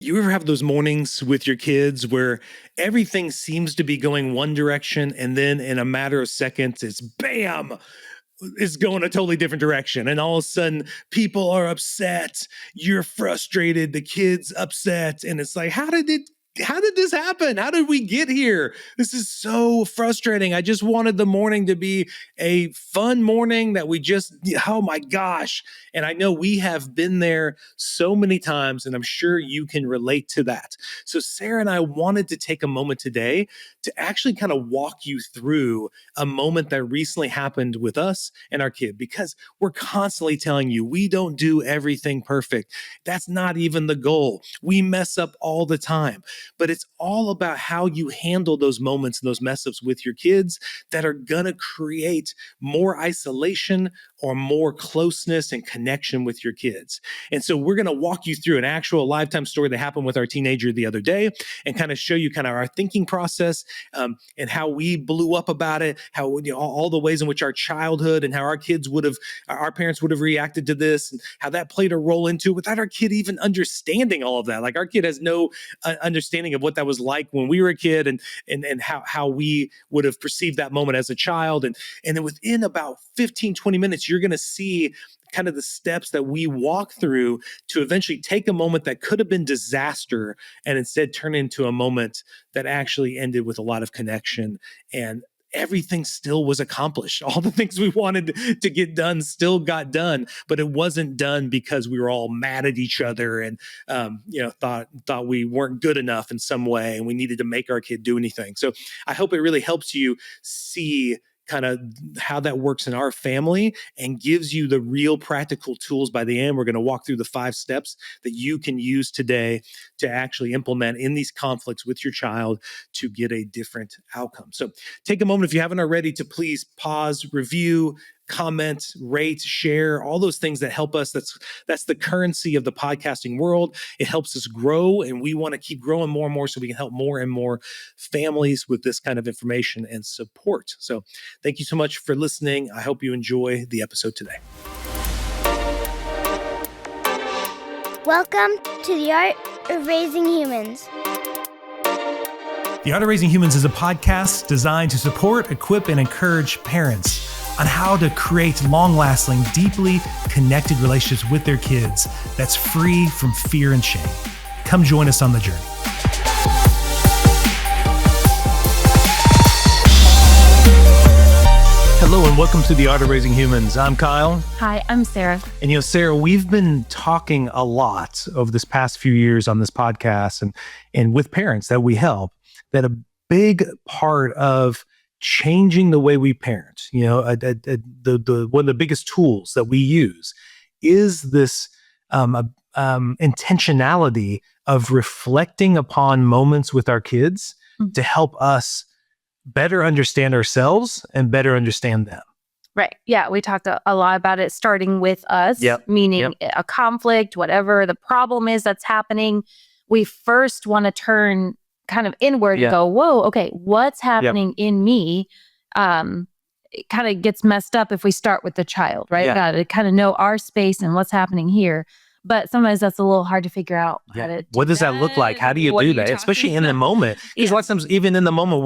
You ever have those mornings with your kids where everything seems to be going one direction and then in a matter of seconds, it's bam, it's going a totally different direction. And all of a sudden, people are upset. You're frustrated. The kid's upset. And it's like, how did this happen? How did we get here? This is so frustrating. I just wanted the morning to be a fun morning that we just, oh my gosh. And I know we have been there so many times, and I'm sure you can relate to that. So Sarah and I wanted to take a moment today to actually kind of walk you through a moment that recently happened with us and our kid, because we're constantly telling you we don't do everything perfect. That's not even the goal. We mess up all the time. But it's all about how you handle those moments and those mess ups with your kids that are going to create more isolation or more closeness and connection with your kids. And so we're going to walk you through an actual lifetime story that happened with our teenager the other day and kind of show you kind of our thinking process and how we blew up about it, how all the ways in which our childhood and how our parents would have reacted to this, and how that played a role into it without our kid even understanding all of that. Like our kid has no understanding of what that was like when we were a kid and how we would have perceived that moment as a child. And then within about 15, 20 minutes, you're going to see kind of the steps that we walk through to eventually take a moment that could have been disaster and instead turn into a moment that actually ended with a lot of connection, and everything still was accomplished. All the things we wanted to get done still got done, but it wasn't done because we were all mad at each other and thought we weren't good enough in some way and we needed to make our kid do anything. So I hope it really helps you see kind of how that works in our family and gives you the real practical tools. By the end, we're going to walk through the 5 steps that you can use today to actually implement in these conflicts with your child to get a different outcome. So take a moment, if you haven't already, to please pause, review, comment, rate, share, all those things that help us. That's the currency of the podcasting world. It helps us grow, and we want to keep growing more and more so we can help more and more families with this kind of information and support. So thank you so much for listening. I hope you enjoy the episode today. Welcome to the Art of Raising Humans. The Art of Raising Humans is a podcast designed to support, equip, and encourage parents on how to create long-lasting, deeply connected relationships with their kids that's free from fear and shame. Come join us on the journey. Hello and welcome to The Art of Raising Humans. I'm Kyle. Hi, I'm Sarah. And Sarah, we've been talking a lot over this past few years on this podcast and with parents that we help, that a big part of changing the way we parent, the one of the biggest tools that we use is this intentionality of reflecting upon moments with our kids to help us better understand ourselves and better understand them. Right. Yeah. We talked a lot about it starting with us, meaning a conflict, whatever the problem is that's happening. We first want to turn kind of inward and go, whoa, okay, what's happening in me? It kind of gets messed up if we start with the child, right? We got to kind of know our space and what's happening here. But sometimes that's a little hard to figure out. What does that look like? How do you do that? Especially in the moment. Because a lot of times, even in the moment,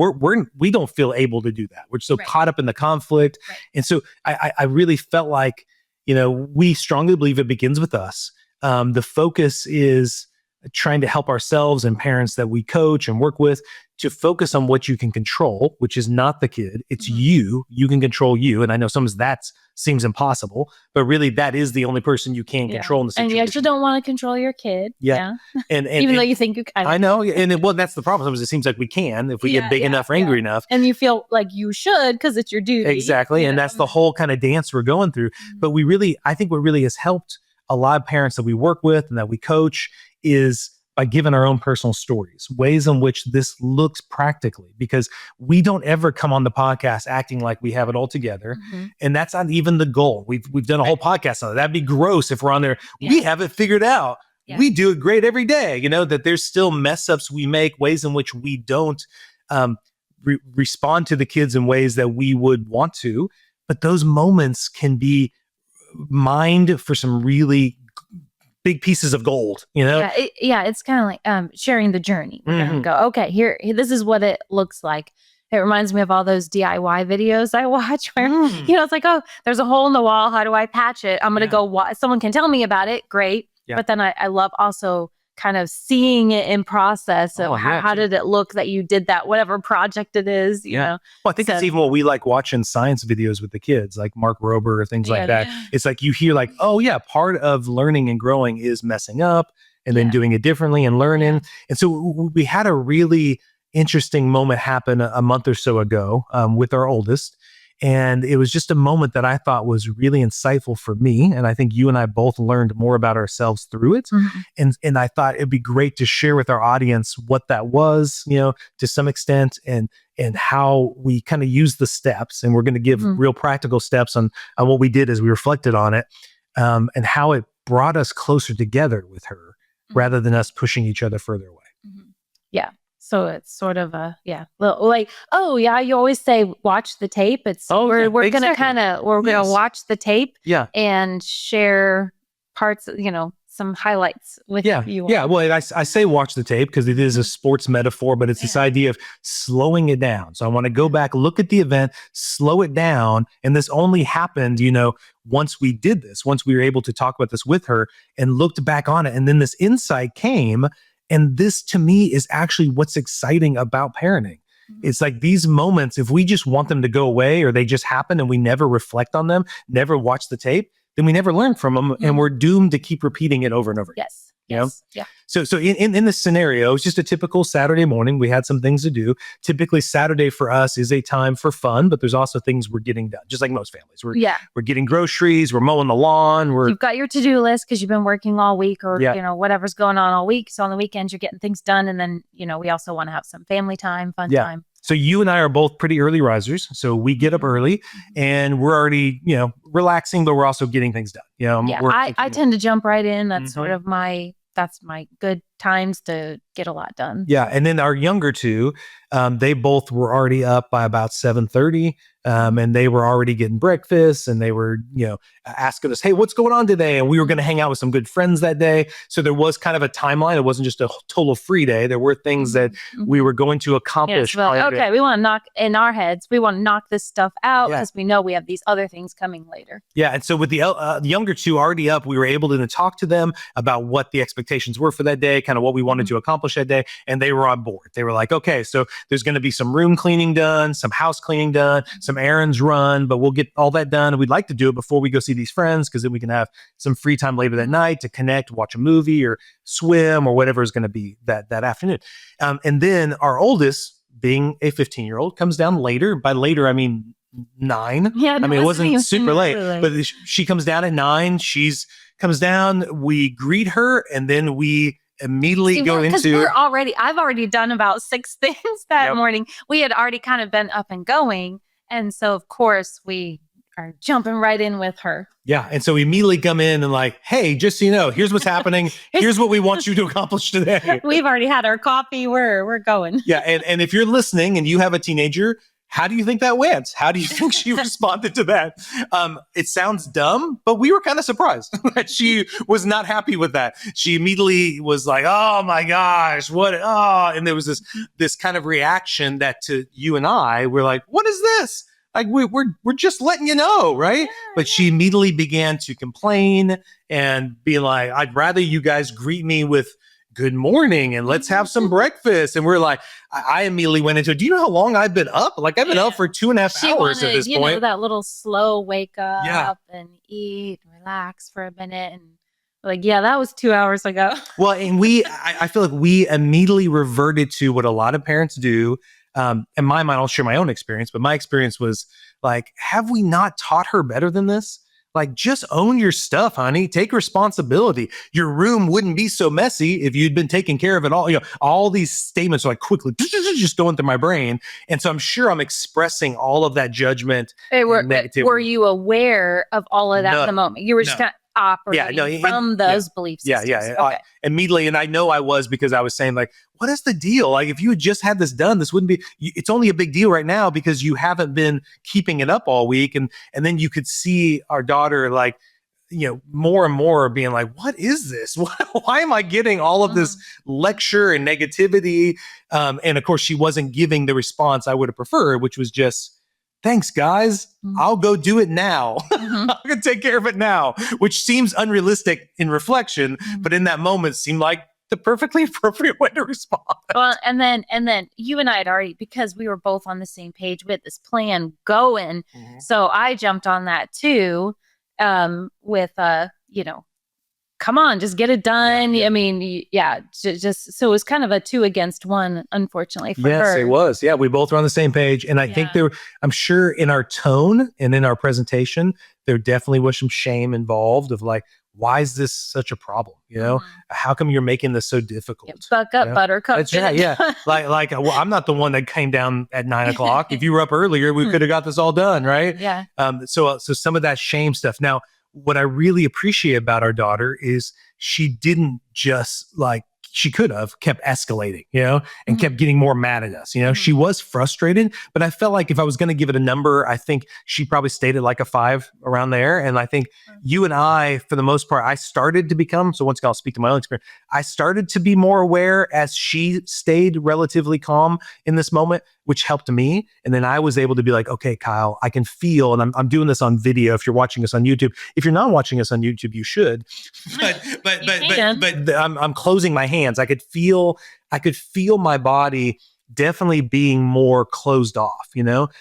we don't feel able to do that. We're so caught up in the conflict. Right. And so I really felt like, we strongly believe it begins with us. The focus is trying to help ourselves and parents that we coach and work with to focus on what you can control, which is not the kid. It's you. You can control you. And I know sometimes that seems impossible, but really that is the only person you can control in the situation. And you actually don't want to control your kid. Yeah. And even though you think you kind of. I know. And that's the problem. Sometimes it seems like we can if we get big enough or angry enough. And you feel like you should because it's your duty. Exactly. And that's the whole kind of dance we're going through. But I think what really has helped a lot of parents that we work with and that we coach is by giving our own personal stories, ways in which this looks practically, because we don't ever come on the podcast acting like we have it all together. And that's not even the goal. We've done a whole podcast on it. That'd be gross if we're on there. We have it figured out. We do it great every day. That there's still mess ups we make, ways in which we don't respond to the kids in ways that we would want to. But those moments can be mined for some really big pieces of gold, you know? It's kind of like sharing the journey. We're gonna go, okay, here, this is what it looks like. It reminds me of all those DIY videos I watch where, it's like, oh, there's a hole in the wall. How do I patch it? I'm going to go, someone can tell me about it. Great. Yeah. But then I love also kind of seeing it in process of how did it look that you did that, whatever project it is, you know? Well, I think it's even what we like watching science videos with the kids, like Mark Rober or things like that. It's like you hear like, oh yeah, part of learning and growing is messing up and then doing it differently and learning. And so we had a really interesting moment happen a month or so ago with our oldest. And it was just a moment that I thought was really insightful for me. And I think you and I both learned more about ourselves through it. And I thought it'd be great to share with our audience what that was, to some extent, and how we kind of use the steps. And we're going to give real practical steps on what we did as we reflected on it, and how it brought us closer together with her rather than us pushing each other further away. Yeah. So it's sort of like, you always say, watch the tape. It's we're going to watch the tape and share parts, some highlights with you. Yeah. Well, I say watch the tape because it is a sports metaphor, but it's this idea of slowing it down. So I want to go back, look at the event, slow it down. And this only happened, once we did this, once we were able to talk about this with her and looked back on it. And then this insight came. And this, to me, is actually what's exciting about parenting. It's like these moments, if we just want them to go away or they just happen and we never reflect on them, never watch the tape, then we never learn from them and we're doomed to keep repeating it over and over again. Yes. Yeah. So in this scenario, it's just a typical Saturday morning. We had some things to do. Typically, Saturday for us is a time for fun, but there's also things we're getting done, just like most families. We're getting groceries, we're mowing the lawn. You've got your to-do list because you've been working all week or, whatever's going on all week. So on the weekends, you're getting things done. And then, we also want to have some family time, fun time. So you and I are both pretty early risers. So we get up early and we're already, relaxing, but we're also getting things done. I tend to jump right in. That's sort of my good times to get a lot done. Yeah. And then our younger two, they both were already up by about 7:30. And they were already getting breakfast and they were, asking us, hey, what's going on today? And we were going to hang out with some good friends that day. So there was kind of a timeline. It wasn't just a total free day. There were things that we were going to accomplish. We want to knock this stuff out because we know we have these other things coming later. Yeah. And so with the younger two already up, we were able to talk to them about what the expectations were for that day, kind of what we wanted to accomplish that day. And they were on board. They were like, okay, so there's going to be some room cleaning done, some house cleaning done, some errands run, but we'll get all that done. And we'd like to do it before we go see these friends because then we can have some free time later that night to connect, watch a movie or swim or whatever is going to be that afternoon. And then our oldest, being a 15-year-old, comes down later. By later, I mean 9. Yeah, it wasn't super late, but she comes down at 9. Comes down, we greet her, and then we immediately go into I've already done about 6 things that morning. We had already kind of been up and going. And so, of course, we are jumping right in with her. Yeah. And so we immediately come in and like, hey, just so you know, here's what's happening. Here's what we want you to accomplish today. We've already had our coffee. We're going. Yeah. And if you're listening and you have a teenager, how do you think that went? How do you think she responded to that? It sounds dumb, but we were kind of surprised that she was not happy with that. She immediately was like, oh my gosh, what? Oh, and there was this kind of reaction that to you and I, we're like, what is this? Like we're just letting you know, right? Yeah, but she immediately began to complain and be like, I'd rather you guys greet me with good morning and let's have some breakfast. And we're like, I immediately went into, do you know how long I've been up? Like I've been up for 2.5 hours at this point. That little slow wake up and eat, relax for a minute. And like, that was 2 hours ago. Well, and I feel like we immediately reverted to what a lot of parents do. In my mind, I'll share my own experience, but my experience was like, have we not taught her better than this? Like, just own your stuff, honey. Take responsibility. Your room wouldn't be so messy if you'd been taking care of it all. All these statements are like quickly just going through my brain. And so I'm sure I'm expressing all of that judgment. Were you aware of all of that in the moment? You were just kind of operating from those belief systems. Okay. Immediately. And I know I was, because I was saying like, what is the deal? Like if you had just had this done, this wouldn't be, it's only a big deal right now because you haven't been keeping it up all week. And then you could see our daughter like, more and more being like, what is this? Why am I getting all of this lecture and negativity? And of course, she wasn't giving the response I would have preferred, which was just, thanks, guys. I'll go do it now. I'm going to take care of it now, which seems unrealistic in reflection, but in that moment seemed like the perfectly appropriate way to respond. Well, and then you and I had already, because we were both on the same page with this plan going. So I jumped on that too, with, come on, just get it done. I mean, just so it was kind of a 2 against 1, unfortunately for her. Yes, it was. Yeah, we both were on the same page. And I think I'm sure in our tone and in our presentation, there definitely was some shame involved of like, why is this such a problem? How come you're making this so difficult? Buck up, buttercup. That's right. Yeah. like, well, I'm not the one that came down at 9 o'clock. If you were up earlier, we could have got this all done. Right. Yeah. So some of that shame stuff. Now, what I really appreciate about our daughter is she didn't just she could have kept escalating, and kept getting more mad at us. She was frustrated, but I felt like if I was going to give it a number, I think she probably stayed at like a 5 around there. And I think you and I, for the most part, I started to become, so once again, I'll speak to my own experience. I started to be more aware as she stayed relatively calm in this moment, which helped me. And then I was able to be like, okay, Kyle, I can feel, and I'm doing this on video. If you're watching us on YouTube, if you're not watching us on YouTube, you should. But I'm closing my hands. I could feel my body definitely being more closed off.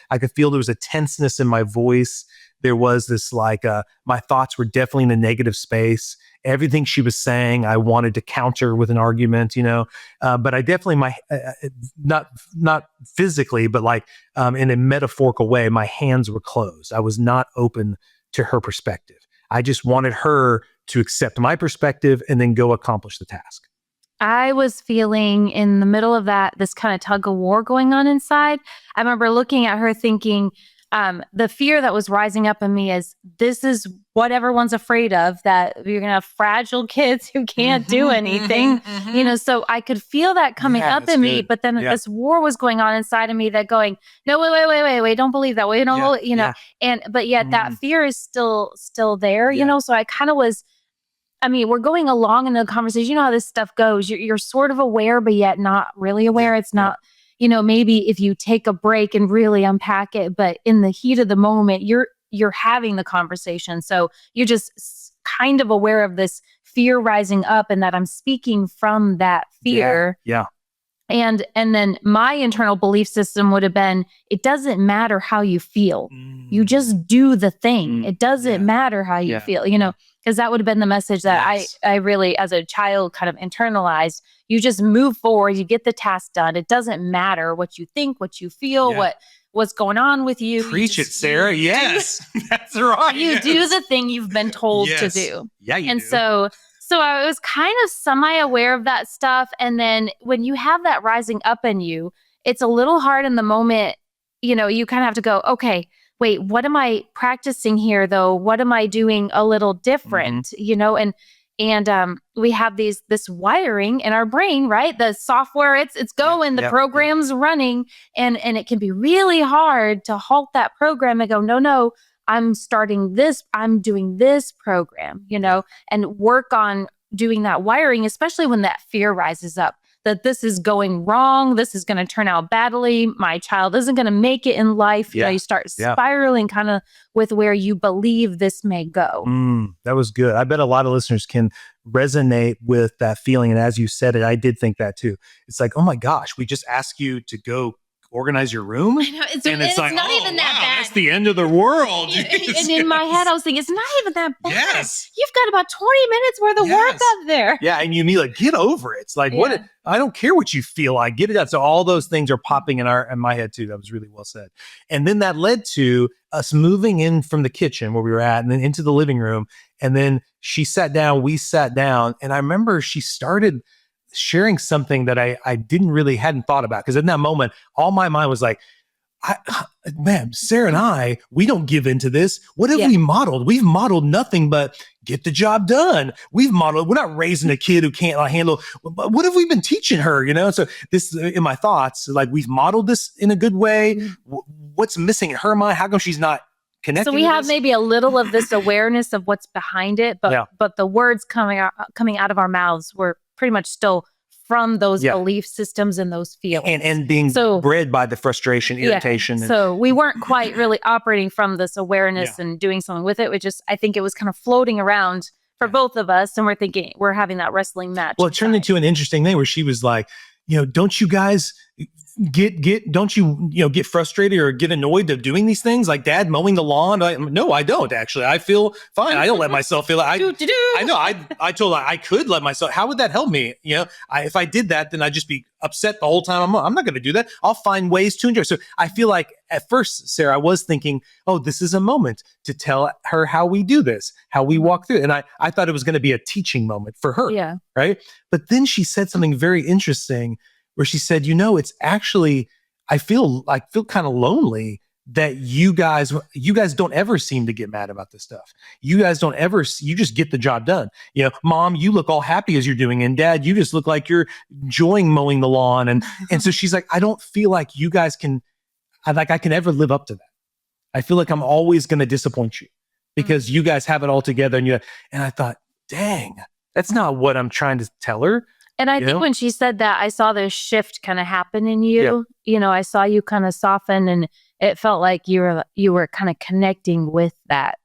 I could feel there was a tenseness in my voice. There was this my thoughts were definitely in a negative space. Everything she was saying, I wanted to counter with an argument, but I definitely not physically, but in a metaphorical way, my hands were closed. I was not open to her perspective. I just wanted her to accept my perspective and then go accomplish the task. I was feeling in the middle of this kind of tug of war going on inside. I remember looking at her thinking, the fear that was rising up in me is, this is what everyone's afraid of, that you're going to have fragile kids who can't do anything, so I could feel that coming up in me, but then this war was going on inside of me that going, no, wait, don't believe that way. But yet that fear is still there, so I kind of was, we're going along in the conversation. You know how this stuff goes. You're sort of aware, but yet not really aware. It's not, maybe if you take a break and really unpack it, but in the heat of the moment, you're having the conversation. So you're just kind of aware of this fear rising up and that I'm speaking from that fear. Yeah. And then my internal belief system would have been, it doesn't matter how you feel. You just do the thing. It doesn't matter how you feel, because that would have been the message that I really, as a child, kind of internalized. You just move forward, you get the task done. It doesn't matter what you think, what you feel, what's going on with you. Preach it, Sarah. Yes, that's right. You do the thing you've been told to do. Yeah, you do. So I was kind of semi-aware of that stuff. And then when you have that rising up in you, it's a little hard in the moment. You kind of have to go, okay, wait, what am I practicing here though? What am I doing a little different? And we have this wiring in our brain, right? The software, it's going, the program's running, and it can be really hard to halt that program and go, no, I'm starting this, I'm doing this program, and work on doing that wiring, especially when that fear rises up, that this is going wrong, this is going to turn out badly, my child isn't going to make it in life. You start spiraling kind of with where you believe this may go. That was good. I bet a lot of listeners can resonate with that feeling. And as you said it, I did think that too. It's like, oh my gosh, we just ask you to go organize your room. I know, it's like, not even that bad. That's the end of the world. And in my head, I was thinking, it's not even that bad. Yes. You've got about 20 minutes worth of work up there. Yeah. And you mean get over it. It's like, what? I don't care what you feel like. Get it out. So all those things are popping in my head too. That was really well said. And then that led to us moving in from the kitchen where we were at and then into the living room. And then she sat down, we sat down. And I remember she started sharing something that I hadn't thought about. Because in that moment, all my mind was like, Sarah and I, we don't give into this. What have we modeled? We've modeled nothing but get the job done. We're not raising a kid who can't handle, what have we been teaching her? So this, in my thoughts, we've modeled this in a good way. What's missing in her mind? How come she's not connecting. So we have maybe a little of this awareness of what's behind it, but the words coming out of our mouths were pretty much still from those belief systems and those feelings. And being bred by the frustration, irritation. So we weren't quite really operating from this awareness and doing something with it. I think it was kind of floating around for both of us. And we're having that wrestling match. Well, it turned into an interesting thing where she was like, don't you guys get frustrated or get annoyed of doing these things like dad mowing the lawn? No, I don't actually. I feel fine. I don't let myself feel it. I know. I told her I could let myself. How would that help me? If I did that, then I'd just be upset the whole time. I'm not going to do that. I'll find ways to enjoy. So I feel like at first, Sarah, I was thinking, oh, this is a moment to tell her how we do this, how we walk through it. And I thought it was going to be a teaching moment for her. Yeah. Right. But then she said something very interesting where she said, it's actually, I feel kind of lonely that you guys don't ever seem to get mad about this stuff. You guys don't ever, you just get the job done. Mom, you look all happy as you're doing. And dad, you just look like you're enjoying mowing the lawn. And so she's like, I don't feel like you guys I can ever live up to that. I feel like I'm always going to disappoint you because you guys have it all together. And I thought, dang, that's not what I'm trying to tell her. And I think when she said that, I saw this shift kind of happen in you. I saw you kind of soften, and it felt like you were kind of connecting with that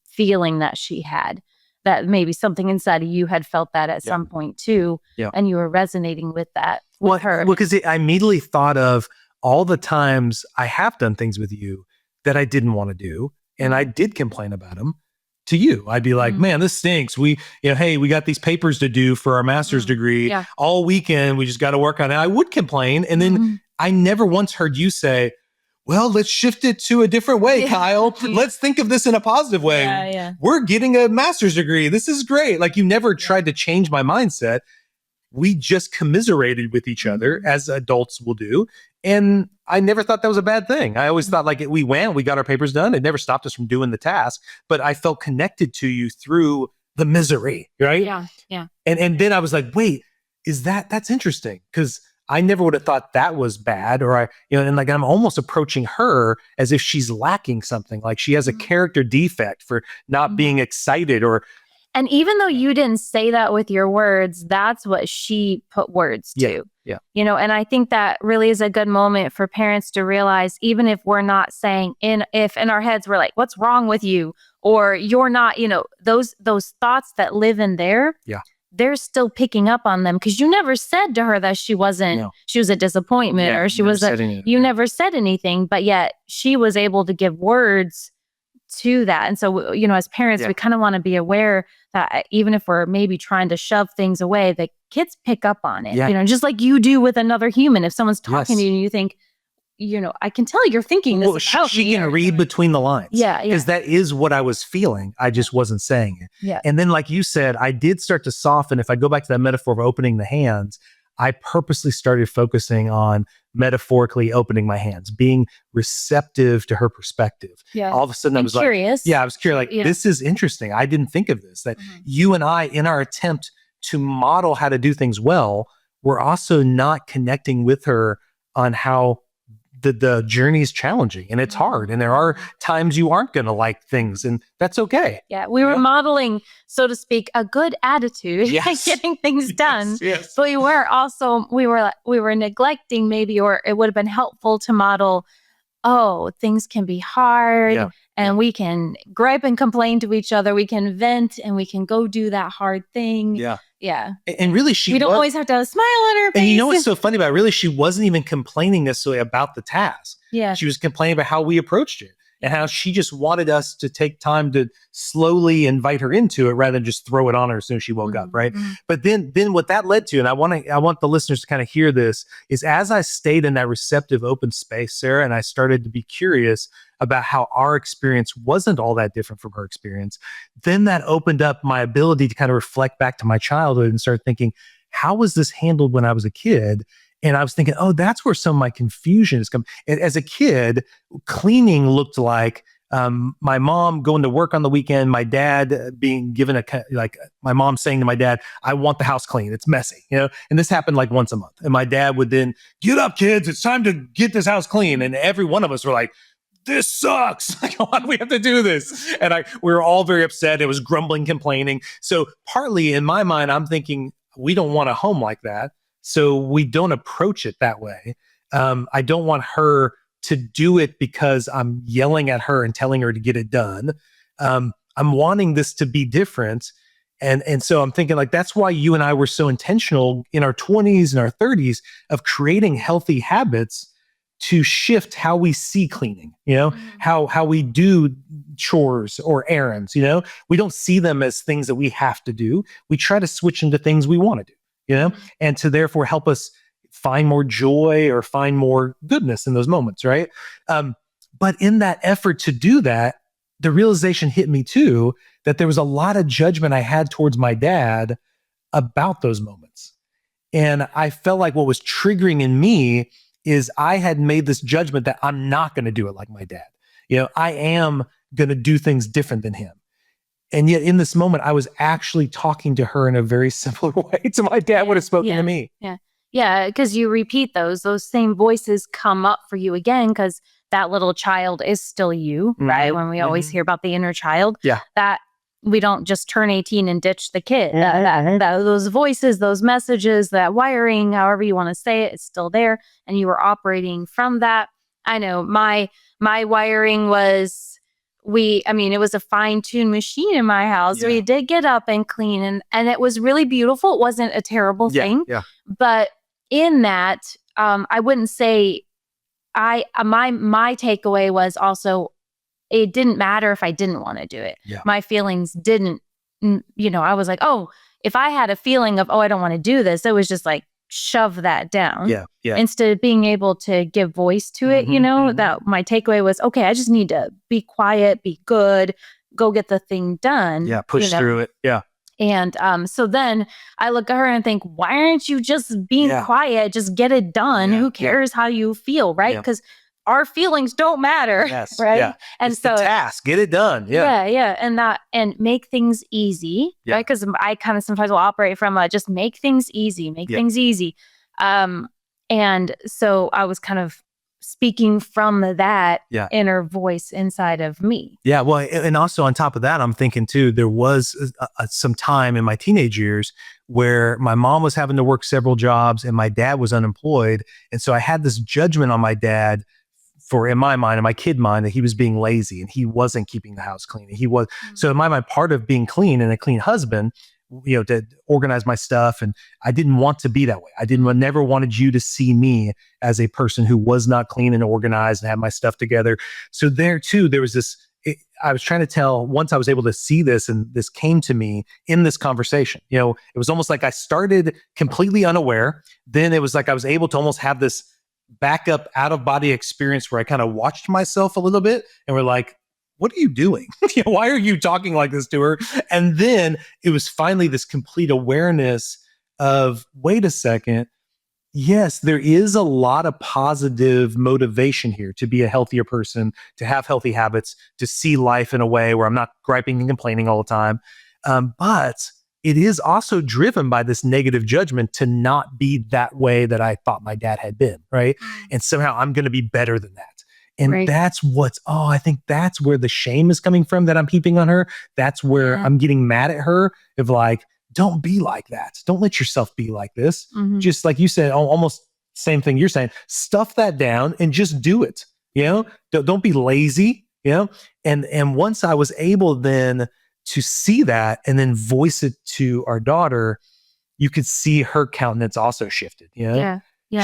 feeling that she had. That maybe something inside of you had felt that at some point too, and you were resonating with that with her. Well, because I immediately thought of all the times I have done things with you that I didn't want to do, and I did complain about them. To you, I'd be like, man, this stinks. Hey, we got these papers to do for our master's degree all weekend. We just got to work on it. I would complain. And then I never once heard you say, well, let's shift it to a different way, Kyle. Let's think of this in a positive way. We're getting a master's degree. This is great. Like you never tried to change my mindset. We just commiserated with each other as adults will do. And I never thought that was a bad thing. I always thought like we got our papers done. It never stopped us from doing the task, but I felt connected to you through the misery, right? Yeah. And then I was like, wait, that's interesting. Cause I never would have thought that was bad and like I'm almost approaching her as if she's lacking something. Like she has a character defect for not being excited And even though you didn't say that with your words, that's what she put words to. Yeah. And I think that really is a good moment for parents to realize, even if we're not saying if in our heads we're like, what's wrong with you? Or you're not, those thoughts that live in there, they're still picking up on them because you never said to her that she was a disappointment or you never said anything, but yet she was able to give words to that. And so, as parents, we kind of want to be aware that even if we're maybe trying to shove things away, the kids pick up on it, just like you do with another human. If someone's talking to you and you think, I can tell you're thinking this about she can read between the lines. Yeah. Because that is what I was feeling. I just wasn't saying it. Yeah. And then like you said, I did start to soften. If I go back to that metaphor of opening the hands, I purposely started focusing on metaphorically opening my hands, being receptive to her perspective. Yeah. All of a sudden I was curious. I was curious. Like, this is interesting. I didn't think of this, that you and I, in our attempt to model how to do things well, we're also not connecting with her on how the journey is challenging and it's hard. And there are times you aren't going to like things and that's okay. Yeah. We were modeling, so to speak, a good attitude and getting things done. Yes. But we were neglecting maybe, or it would have been helpful to model, things can be hard and we can gripe and complain to each other. We can vent and we can go do that hard thing. Yeah. Yeah. And really, we don't always have to smile on her face. And what's so funny about it? Really, she wasn't even complaining necessarily about the task. Yeah. She was complaining about how we approached it and how she just wanted us to take time to slowly invite her into it rather than just throw it on her as soon as she woke up. Right. But then what that led to, and I want the listeners to kind of hear this, is as I stayed in that receptive open space, Sarah, and I started to be curious about how our experience wasn't all that different from her experience, then that opened up my ability to kind of reflect back to my childhood and start thinking, how was this handled when I was a kid? And I was thinking, that's where some of my confusion is coming. As a kid, cleaning looked like my mom going to work on the weekend, my dad being given my mom saying to my dad, I want the house clean. It's messy, and this happened like once a month. And my dad would then, get up, kids. It's time to get this house clean. And every one of us were like, this sucks. Like, why do we have to do this? And we were all very upset. It was grumbling, complaining. So partly in my mind, I'm thinking, we don't want a home like that. So we don't approach it that way. I don't want her to do it because I'm yelling at her and telling her to get it done. I'm wanting this to be different. And so I'm thinking, like, that's why you and I were so intentional in our 20s and our 30s of creating healthy habits to shift how we see cleaning, how we do chores or errands. We don't see them as things that we have to do. We try to switch into things we want to do, and to therefore help us find more joy or find more goodness in those moments, right? But in that effort to do that, the realization hit me too, that there was a lot of judgment I had towards my dad about those moments. And I felt like what was triggering in me is I had made this judgment that I'm not going to do it like my dad. I am going to do things different than him. And yet in this moment, I was actually talking to her in a very similar way to my dad would have spoken to me. Yeah, because you repeat those same voices come up for you again, because that little child is still you, right? When we always hear about the inner child, that we don't just turn 18 and ditch the kid. Those voices, those messages, that wiring, however you want to say it, it's still there. And you were operating from that. I know my wiring was, it was a fine-tuned machine in my house. We did get up and clean, and it was really beautiful. It wasn't a terrible thing. But in that, I wouldn't say my takeaway was also, it didn't matter if I didn't want to do it. My feelings didn't, I was like, oh, if I had a feeling of, oh, I don't want to do this, it was just like, shove that down. Instead of being able to give voice to it, that my takeaway was, okay, I just need to be quiet, be good, go get the thing done. Push through it. And so then I look at her and think, why aren't you just being quiet? Just get it done. Who cares how you feel, right? Because our feelings don't matter, right? And it's so the task, get it done. And make things easy, right? Because I kind of sometimes will operate from just make things easy, things easy. And so I was kind of speaking from that inner voice inside of me. Well, and also on top of that, I'm thinking too, there was some time in my teenage years where my mom was having to work several jobs and my dad was unemployed. And so I had this judgment on my dad in my mind, in my kid mind, that he was being lazy and he wasn't keeping the house clean. So in my mind, part of being clean and a clean husband, to organize my stuff. And I didn't want to be that way. I never wanted you to see me as a person who was not clean and organized and had my stuff together. So there too, there was this, I was trying to tell, once I was able to see this and this came to me in this conversation, it was almost like I started completely unaware. Then it was like I was able to almost have this backup out of body experience where I kind of watched myself a little bit and we're like, what are you doing? Why are you talking like this to her? And then it was finally this complete awareness of, wait a second. Yes, there is a lot of positive motivation here to be a healthier person, to have healthy habits, to see life in a way where I'm not griping and complaining all the time. But it is also driven by this negative judgment to not be that way that I thought my dad had been, right? And somehow I'm going to be better than that. And that's I think that's where the shame is coming from that I'm heaping on her. That's where I'm getting mad at her of like, don't be like that. Don't let yourself be like this. Just like you said, almost same thing you're saying, stuff that down and just do it. Don't be lazy, and once I was able then to see that and then voice it to our daughter, you could see her countenance also shifted.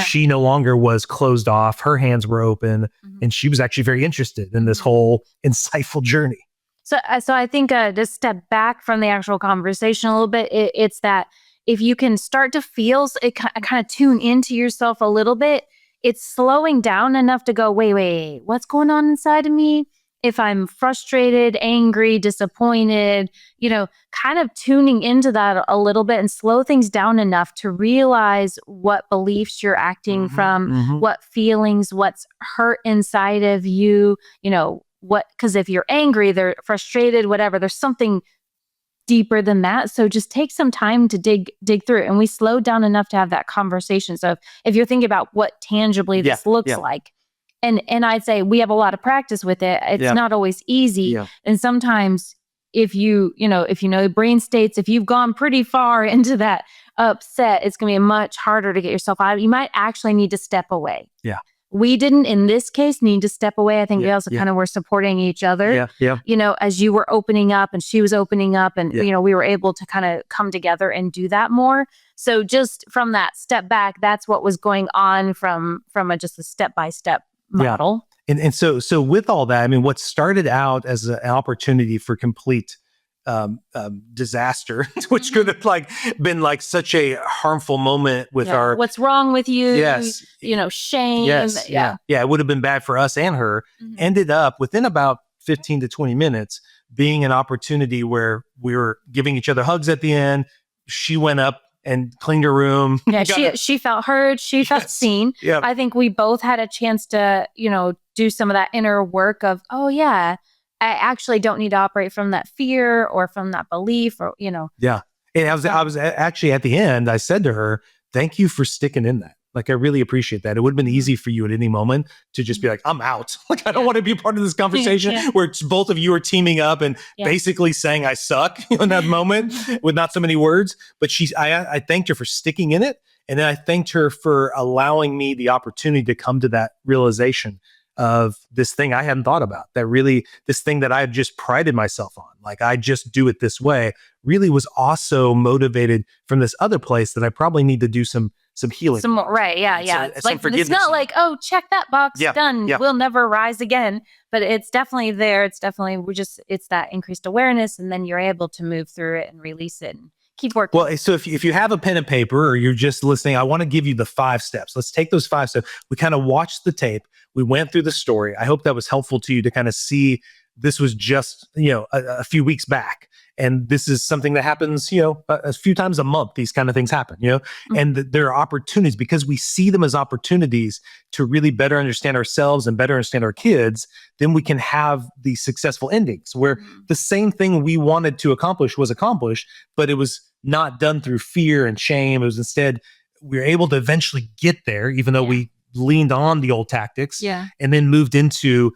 She no longer was closed off. Her hands were open and she was actually very interested in this whole insightful journey. So I think to step back from the actual conversation a little bit, it's that if you can start to feel it, kind of tune into yourself a little bit, it's slowing down enough to go, wait, what's going on inside of me? If I'm frustrated, angry, disappointed, kind of tuning into that a little bit and slow things down enough to realize what beliefs you're acting from, what feelings, what's hurt inside of you, because if you're angry, they're frustrated, whatever, there's something deeper than that. So just take some time to dig through it. And we slowed down enough to have that conversation. So if you're thinking about what tangibly this looks like, And I'd say we have a lot of practice with it. It's not always easy. And sometimes if you know brain states, if you've gone pretty far into that upset, it's going to be much harder to get yourself out. You might actually need to step away. Yeah. We didn't in this case need to step away. I think we also kind of were supporting each other. You know, as you were opening up and she was opening up, and you know, we were able to kind of come together and do that more. So just from that step back, that's what was going on from just a step-by-step model. And so with all that, I mean, what started out as an opportunity for complete disaster, which could have been such a harmful moment with our what's wrong with you? You know, shame. It would have been bad for us and her. Ended up within about 15 to 20 minutes being an opportunity where we were giving each other hugs at the end. She went up and cleaned her room. She felt heard. She felt seen. I think we both had a chance to, you know, do some of that inner work of, oh yeah, I actually don't need to operate from that fear or from that belief, or, you know. Yeah. And I was actually at the end, I said to her, thank you for sticking in that. I really appreciate that. It would have been easy for you at any moment to just be like, I'm out. I don't want to be a part of this conversation where both of you are teaming up and basically saying I suck in that moment with not so many words. But I thanked her for sticking in it. And then I thanked her for allowing me the opportunity to come to that realization of this thing I hadn't thought about, this thing that I had just prided myself on. I just do it this way, really was also motivated from this other place that I probably need to do some healing. Some more, right. Yeah. It's not like, oh, check that box, done. We'll never rise again. But it's definitely there. It's definitely, it's that increased awareness. And then you're able to move through it and release it and keep working. Well, so if you have a pen and paper or you're just listening, I want to give you the 5 steps. Let's take those 5 steps. We kind of watched the tape. We went through the story. I hope that was helpful to you to kind of see this was just, you know, a few weeks back. And this is something that happens, you know, a few times a month. These kind of things happen, you know, and there are opportunities because we see them as opportunities to really better understand ourselves and better understand our kids. Then we can have these successful endings where the same thing we wanted to accomplish was accomplished, but it was not done through fear and shame. It was instead, we were able to eventually get there, even though we leaned on the old tactics and then moved into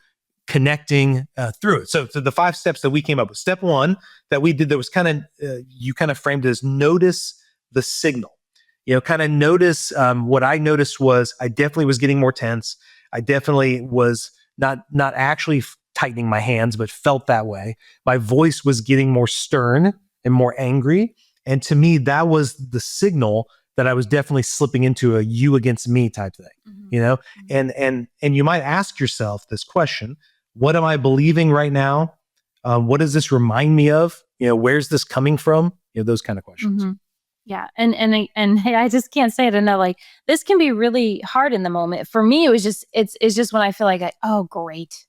connecting through it. So the 5 steps that we came up with. Step 1 that we did that was kind of, you kind of framed it as notice the signal. You know, kind of notice, what I noticed was I definitely was getting more tense. I definitely was not actually tightening my hands, but felt that way. My voice was getting more stern and more angry. And to me, that was the signal that I was definitely slipping into a you against me type thing, you know? And you might ask yourself this question: what am I believing right now? What does this remind me of? You know, where's this coming from? You know, those kind of questions. Yeah. And hey, I just can't say it enough. Like, this can be really hard in the moment. For me, it was just, it's just when I feel like, oh, great.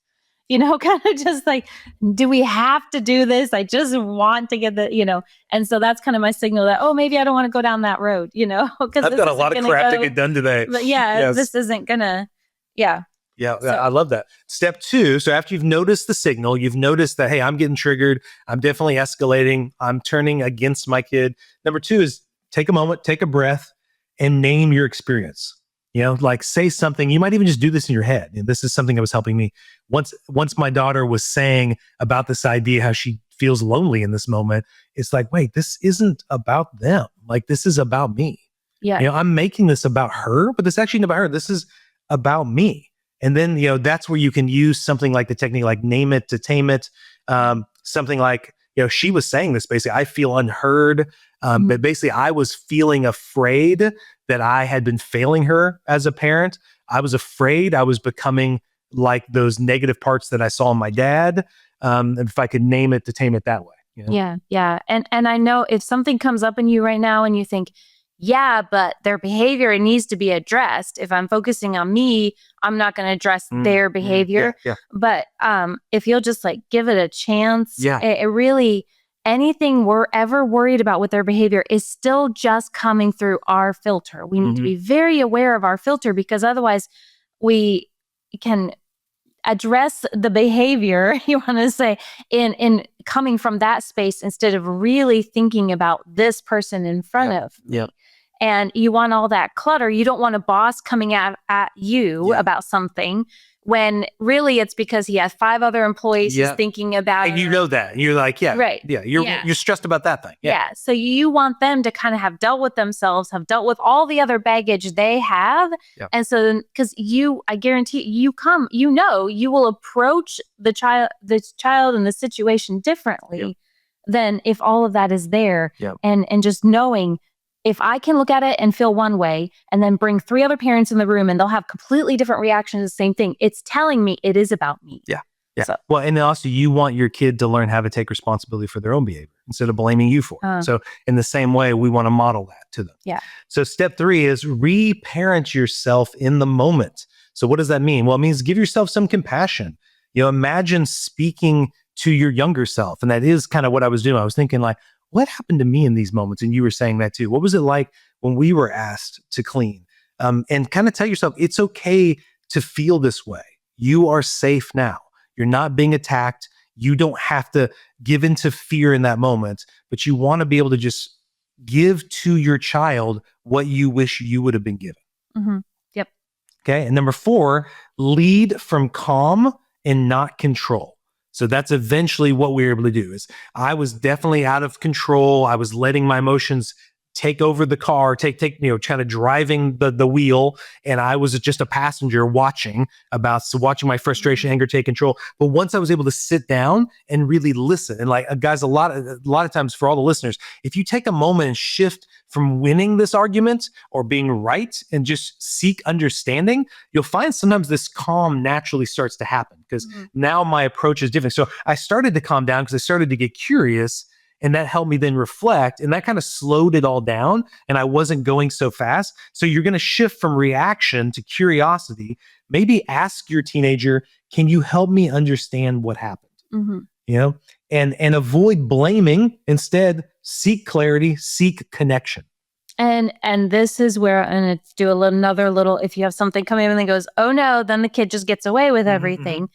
You know, kind of just like, do we have to do this? I just want to get the, you know, and so that's kind of my signal that, oh, maybe I don't want to go down that road, you know, because I've got a lot of crap to get done today. But this isn't gonna, Yeah, so. I love that. Step 2, so after you've noticed the signal, you've noticed that, hey, I'm getting triggered. I'm definitely escalating. I'm turning against my kid. Number 2 is take a moment, take a breath, and name your experience. You know, like say something. You might even just do this in your head. And this is something that was helping me. Once my daughter was saying about this idea, how she feels lonely in this moment, it's like, wait, this isn't about them. Like, this is about me. Yeah. You know, I'm making this about her, but this actually isn't about her. This is about me. And then, you know, that's where you can use something like the technique, like name it to tame it. Something like, you know, she was saying this basically, I feel unheard. But basically I was feeling afraid that I had been failing her as a parent. I was afraid I was becoming like those negative parts that I saw in my dad. And if I could name it to tame it that way. You know? Yeah. And I know if something comes up in you right now and you think, yeah, but their behavior needs to be addressed. If I'm focusing on me, I'm not going to address their behavior. But if you'll just like give it a chance, it really, anything we're ever worried about with their behavior is still just coming through our filter. We need to be very aware of our filter, because otherwise we can address the behavior, you want to say, in coming from that space instead of really thinking about this person in front of me. And you want all that clutter. You don't want a boss coming at you about something when really it's because he has 5 other employees he's thinking about. And you know that. And you're like, you're stressed about that thing. Yeah. So you want them to kind of have dealt with themselves, have dealt with all the other baggage they have. And so then, because I guarantee you you will approach the child and the situation differently than if all of that is there. And just knowing, if I can look at it and feel one way and then bring 3 other parents in the room and they'll have completely different reactions to the same thing, it's telling me it is about me. Yeah. So. Well, and also you want your kid to learn how to take responsibility for their own behavior instead of blaming you for it. So in the same way, we want to model that to them. Yeah. So step 3 is reparent yourself in the moment. So what does that mean? Well, it means give yourself some compassion. Imagine speaking to your younger self. And that is kind of what I was doing. I was thinking like, what happened to me in these moments? And you were saying that too. What was it like when we were asked to clean? And kind of tell yourself, it's okay to feel this way. You are safe now. You're not being attacked. You don't have to give into fear in that moment, but you want to be able to just give to your child what you wish you would have been given. Yep. Okay. And number 4, lead from calm and not control. So that's eventually what we were able to do. Is I was definitely out of control. I was letting my emotions take over the car, kind of driving the wheel. And I was just a passenger watching my frustration, anger take control. But once I was able to sit down and really listen, and like guys, a lot of times for all the listeners, if you take a moment and shift from winning this argument or being right and just seek understanding, you'll find sometimes this calm naturally starts to happen because now my approach is different. So I started to calm down because I started to get curious. And that helped me then reflect, and that kind of slowed it all down, and I wasn't going so fast. So you're going to shift from reaction to curiosity. Maybe ask your teenager, can you help me understand what happened? And avoid blaming. Instead, seek clarity, seek connection. And this is where, and it's do another little, if you have something coming in and goes, oh no, then the kid just gets away with everything.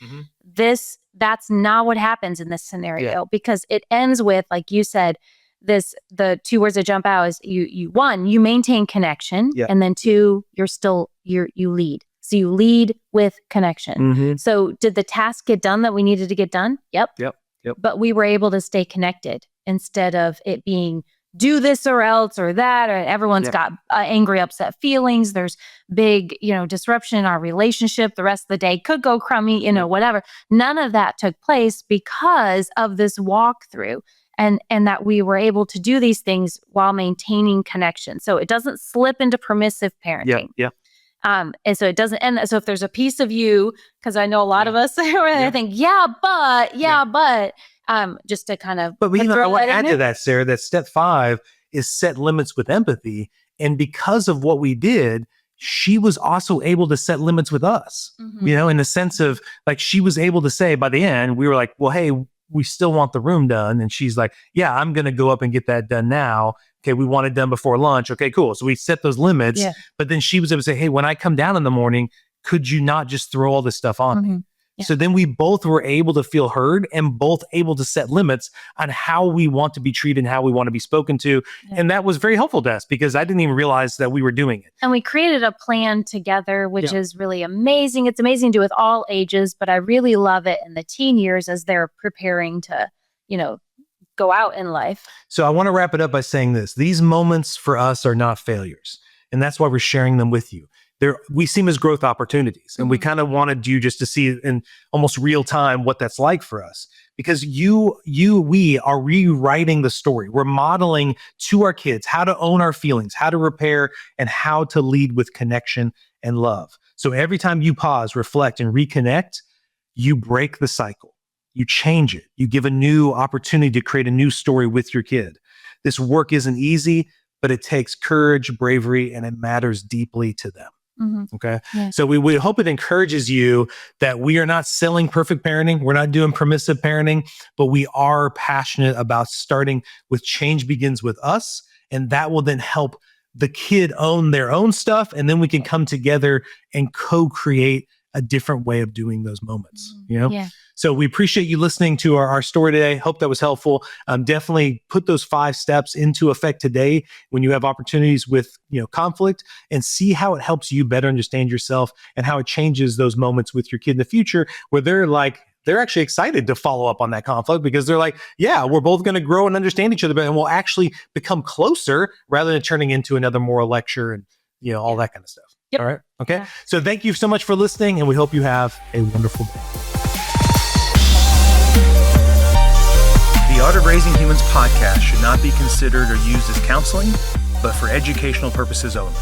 That's not what happens in this scenario, because it ends with, like you said, the 2 words that jump out is you maintain connection, and then 2, you lead. So you lead with connection. So did the task get done that we needed to get done? Yep. But we were able to stay connected instead of it being do this or else or that, or everyone's got angry, upset feelings. There's big, disruption in our relationship. The rest of the day could go crummy, whatever. None of that took place because of this walkthrough, and that we were able to do these things while maintaining connection. So it doesn't slip into permissive parenting. And so it doesn't. And so if there's a piece of you, because I know a lot of us I think, but just to kind of. But I want to add to that, Sarah, that step 5 is set limits with empathy. And because of what we did, she was also able to set limits with us, in the sense of like, she was able to say by the end, we were like, well, hey, we still want the room done. And she's like, yeah, I'm going to go up and get that done now. Okay, we want it done before lunch. Okay, cool. So we set those limits. But then she was able to say, hey, when I come down in the morning, could you not just throw all this stuff on me? So then we both were able to feel heard and both able to set limits on how we want to be treated and how we want to be spoken to. And that was very helpful to us because I didn't even realize that we were doing it. And we created a plan together, which is really amazing. It's amazing to do with all ages, but I really love it in the teen years as they're preparing to, go out in life. So I want to wrap it up by saying this. These moments for us are not failures. And that's why we're sharing them with you. We see them as growth opportunities. And we kind of wanted you just to see in almost real time what that's like for us. Because we are rewriting the story. We're modeling to our kids how to own our feelings, how to repair, and how to lead with connection and love. So every time you pause, reflect, and reconnect, you break the cycle. You change it. You give a new opportunity to create a new story with your kid. This work isn't easy, but it takes courage, bravery, and it matters deeply to them. Okay. So we hope it encourages you that we are not selling perfect parenting. We're not doing permissive parenting, but we are passionate about starting with change begins with us. And that will then help the kid own their own stuff. And then we can come together and co-create a different way of doing those moments, you know? Yeah. So we appreciate you listening to our story today. Hope that was helpful. Definitely put those 5 steps into effect today when you have opportunities with, conflict, and see how it helps you better understand yourself and how it changes those moments with your kid in the future where they're actually excited to follow up on that conflict because they're like, yeah, we're both going to grow and understand each other better, and we'll actually become closer rather than turning into another moral lecture and, all that kind of stuff. Yep. All right. Okay. Yeah. So thank you so much for listening, and we hope you have a wonderful day. The Art of Raising Humans podcast should not be considered or used as counseling, but for educational purposes only.